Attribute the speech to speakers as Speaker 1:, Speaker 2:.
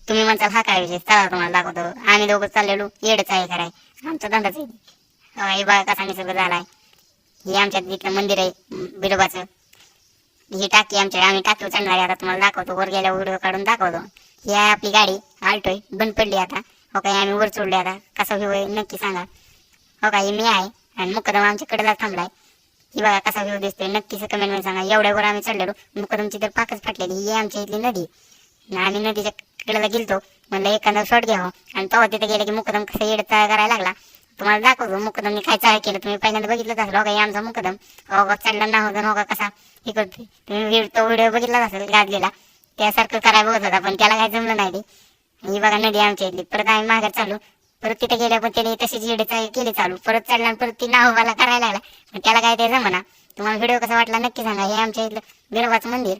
Speaker 1: तुम्ही म्हणताल हा काय विषय, चला तुम्हाला दाखवतो. आम्ही दोघं चाललेलो, येडच आहे कराय, आमचा धंदाच आहे. हे बघा कसा निसर्ग झालाय. हे आमच्या इथलं मंदिर आहे बिरोबाचं. ही टाकी आम्ही टाकीवर चढणार आहे. आता तुम्हाला दाखवतो, वर गेल्या व्हिडिओ काढून दाखवतो. ही आहे आपली गाडी आल्टोय, बंद पडली आता. हो काय, आम्ही वर चढले आता. कसा व्ह्यू आहे नक्की सांगा. हो काय, मी आहे आणि मुकदम आमच्याकडे थांबलाय. ही बघा कसा व्ह्यू दिसतोय, नक्कीच कमेंट मध्ये सांगा. एवढ्यावर आम्ही चढलेलो, मुकदमची तर पाकच फाटलेली. ही आमच्या इथली नदी. आम्ही नदीच्या कडेला गेलतो, म्हणलं एखादा शॉट घ्यावं. आणि तेव्हा तिथे गेले की मुकदम कसं येड चाळ करायला लागला. तुम्हाला दाखवतो मुकदमने काय चाळ केलं. तुम्ही पहिल्यांदा बघितलंच असेल. हो का, आमचा मुकदम हो का चढला ना हो का कसा हे करतोय. तुम्ही तो व्हिडिओ बघितलाच असेल गाजलेला, त्यासारखं करायला बघत होता, पण त्याला काय जमलं नाही. ही बघा नदी आमच्या इथली. परत आम्ही माघार चालू. परत तिथे गेल्या पण त्याने तशीच येडे केली चालू. परत चढला आणि परत ती नावाला करायला लागला, पण त्याला काय ते जमना. तुम्हाला व्हिडिओ कसा वाटला नक्की सांगा. हे आमच्या इथलं बिरोबाचं मंदिर.